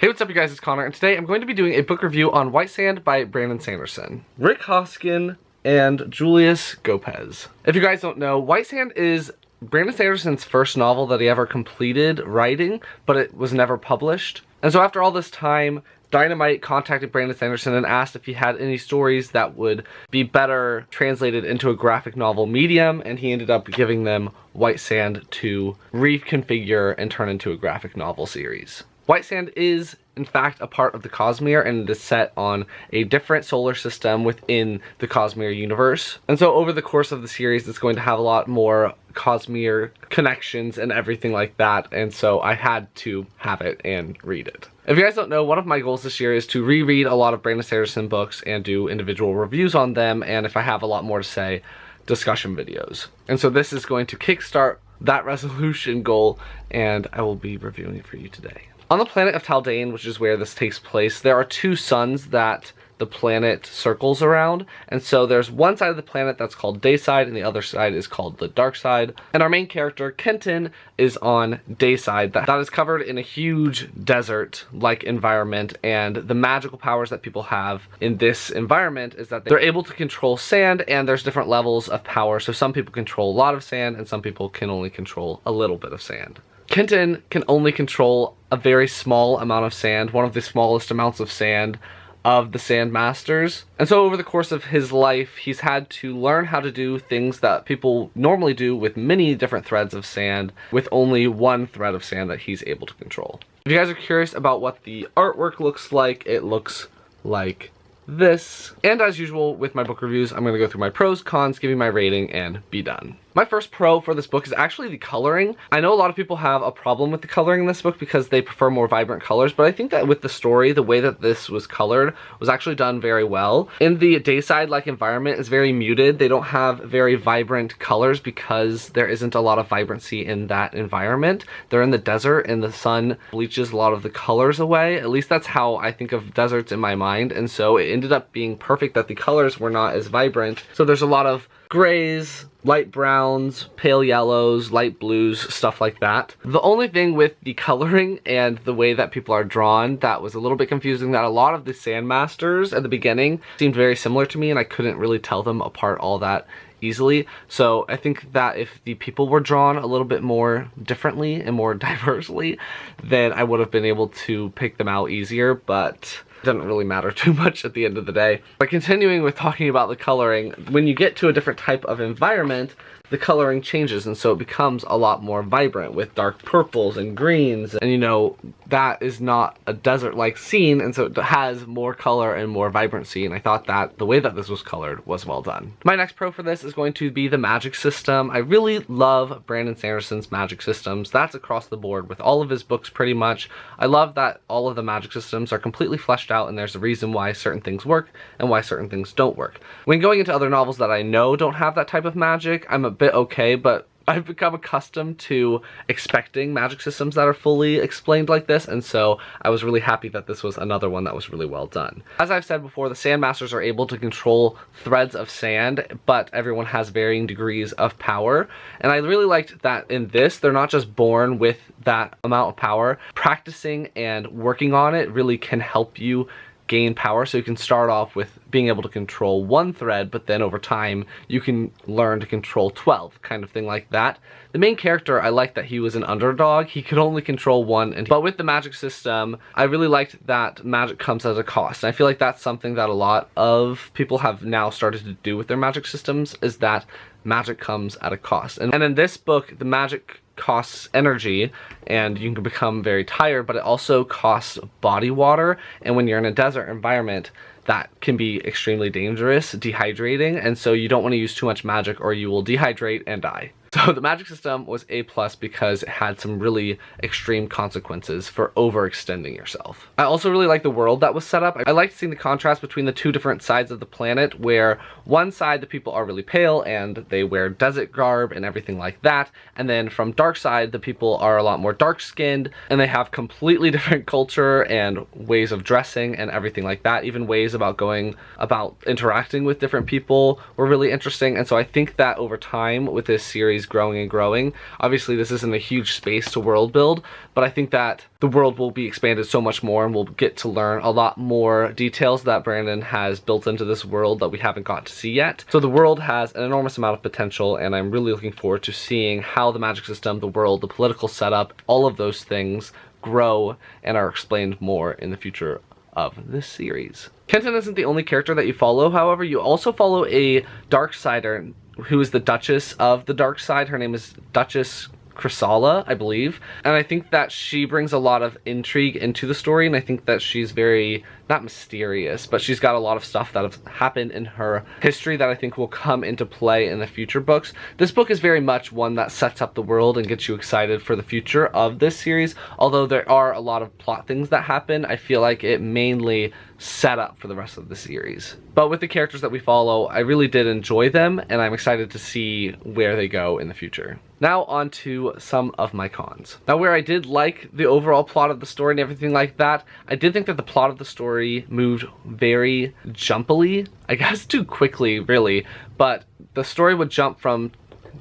Hey, what's up you guys, it's Connor, and today I'm going to be doing a book review on White Sand by Brandon Sanderson. Rick Hoskin and Julius Gopez. If you guys don't know, White Sand is Brandon Sanderson's first novel that he ever completed writing, but it was never published. And so after all this time, Dynamite contacted Brandon Sanderson and asked if he had any stories that would be better translated into a graphic novel medium, and he ended up giving them White Sand to reconfigure and turn into a graphic novel series. White Sand is, in fact, a part of the Cosmere, and it is set on a different solar system within the Cosmere universe. And so over the course of the series, it's going to have a lot more Cosmere connections and everything like that, and so I had to have it and read it. If you guys don't know, one of my goals this year is to reread a lot of Brandon Sanderson books and do individual reviews on them, and if I have a lot more to say, discussion videos. And so this is going to kickstart that resolution goal, and I will be reviewing it for you today. On the planet of Taldane, which is where this takes place, there are two suns that the planet circles around, and so there's one side of the planet that's called Dayside and the other side is called the Dark Side, and our main character Kenton is on Dayside. That is covered in a huge desert-like environment, and the magical powers that people have in this environment is that they're able to control sand, and there's different levels of power, so some people control a lot of sand and some people can only control a little bit of sand. Kenton can only control a very small amount of sand, one of the smallest amounts of sand of the Sand Masters. And so over the course of his life, he's had to learn how to do things that people normally do with many different threads of sand, with only one thread of sand that he's able to control. If you guys are curious about what the artwork looks like, it looks like this. And as usual with my book reviews, I'm going to go through my pros, cons, give you my rating, and be done. My first pro for this book is actually the coloring. I know a lot of people have a problem with the coloring in this book because they prefer more vibrant colors, but I think that with the story, the way that this was colored was actually done very well. In the Dayside-like environment is very muted. They don't have very vibrant colors because there isn't a lot of vibrancy in that environment. They're in the desert and the sun bleaches a lot of the colors away. At least that's how I think of deserts in my mind, and so it ended up being perfect that the colors were not as vibrant. So there's a lot of grays, light browns, pale yellows, light blues, stuff like that. The only thing with the coloring and the way that people are drawn that was a little bit confusing, that a lot of the Sand Masters at the beginning seemed very similar to me and I couldn't really tell them apart all that easily. So I think that if the people were drawn a little bit more differently and more diversely, then I would have been able to pick them out easier, but it doesn't really matter too much at the end of the day. But continuing with talking about the coloring, when you get to a different type of environment, the coloring changes, and so it becomes a lot more vibrant with dark purples and greens, and you know, that is not a desert-like scene, and so it has more color and more vibrancy, and I thought that the way that this was colored was well done. My next pro for this is going to be the magic system. I really love Brandon Sanderson's magic systems. That's across the board with all of his books pretty much. I love that all of the magic systems are completely fleshed out, and there's a reason why certain things work and why certain things don't work. When going into other novels that I know don't have that type of magic, I'm a bit okay, but I've become accustomed to expecting magic systems that are fully explained like this, and so I was really happy that this was another one that was really well done. As I've said before, the Sand Masters are able to control threads of sand, but everyone has varying degrees of power, and I really liked that in this, they're not just born with that amount of power. Practicing and working on it really can help you gain power, so you can start off with being able to control one thread, but then over time you can learn to control 12, kind of thing like that. The main character, I liked that he was an underdog. He could only control one, but with the magic system, I really liked that magic comes at a cost. And I feel like that's something that a lot of people have now started to do with their magic systems, is that magic comes at a cost. And in this book, the magic costs energy and you can become very tired, but it also costs body water, and when you're in a desert environment, that can be extremely dangerous, dehydrating, and so you don't want to use too much magic or you will dehydrate and die. So the magic system was A+ because it had some really extreme consequences for overextending yourself. I also really liked the world that was set up. I liked seeing the contrast between the two different sides of the planet, where one side the people are really pale and they wear desert garb and everything like that, and then from Dark Side the people are a lot more dark-skinned and they have completely different culture and ways of dressing and everything like that. Even ways about going about interacting with different people were really interesting, and so I think that over time with this series series growing and growing. Obviously, this isn't a huge space to world build, but I think that the world will be expanded so much more, and we'll get to learn a lot more details that Brandon has built into this world that we haven't got to see yet. So the world has an enormous amount of potential, and I'm really looking forward to seeing how the magic system, the world, the political setup, all of those things grow and are explained more in the future of this series. Kenton isn't the only character that you follow, however. You also follow a Darksider who is the Duchess of the Dark Side. Her name is Duchess Chrysala, I believe, and I think that she brings a lot of intrigue into the story, and I think that she's very, not mysterious, but she's got a lot of stuff that have happened in her history that I think will come into play in the future books. This book is very much one that sets up the world and gets you excited for the future of this series. Although there are a lot of plot things that happen, I feel like it mainly set up for the rest of the series. But with the characters that we follow, I really did enjoy them, and I'm excited to see where they go in the future. Now on to some of my cons. Now, where I did like the overall plot of the story and everything like that, I did think that the plot of the story moved very jumpily. I guess too quickly, really, but the story would jump from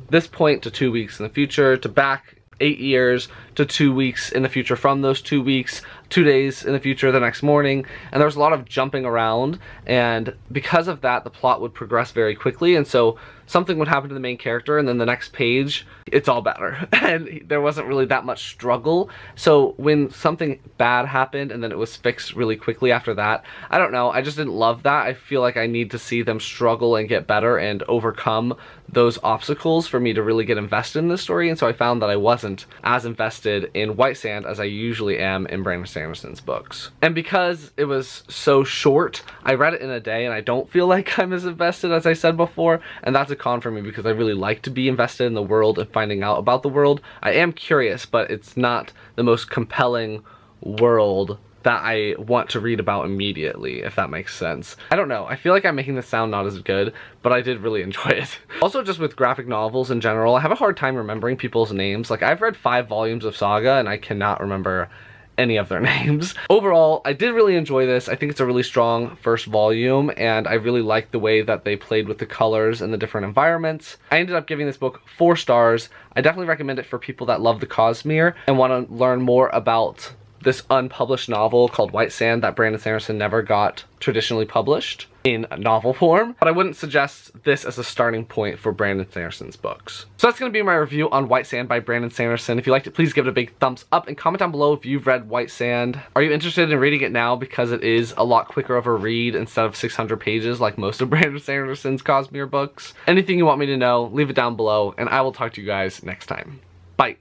this point to 2 weeks in the future, to back 8 years, to 2 weeks in the future from those 2 weeks, 2 days in the future the next morning, and there was a lot of jumping around, and because of that the plot would progress very quickly, and so something would happen to the main character and then the next page it's all better and there wasn't really that much struggle. So when something bad happened and then it was fixed really quickly after that, I don't know, I just didn't love that. I feel like I need to see them struggle and get better and overcome those obstacles for me to really get invested in this story, and so I found that I wasn't as invested in White Sand as I usually am in Brandon Sanderson's books. And because it was so short, I read it in a day and I don't feel like I'm as invested as I said before, and that's a con for me because I really like to be invested in the world and finding out about the world. I am curious, but it's not the most compelling world that I want to read about immediately, if that makes sense. I don't know, I feel like I'm making this sound not as good, but I did really enjoy it. Also, just with graphic novels in general, I have a hard time remembering people's names. Like, I've read 5 volumes of Saga and I cannot remember any of their names. Overall, I did really enjoy this. I think it's a really strong first volume, and I really like the way that they played with the colors and the different environments. I ended up giving this book 4 stars. I definitely recommend it for people that love the Cosmere and want to learn more about this unpublished novel called White Sand that Brandon Sanderson never got traditionally published in novel form, but I wouldn't suggest this as a starting point for Brandon Sanderson's books. So that's going to be my review on White Sand by Brandon Sanderson. If you liked it, please give it a big thumbs up and comment down below if you've read White Sand. Are you interested in reading it now because it is a lot quicker of a read instead of 600 pages like most of Brandon Sanderson's Cosmere books? Anything you want me to know, leave it down below, and I will talk to you guys next time. Bye!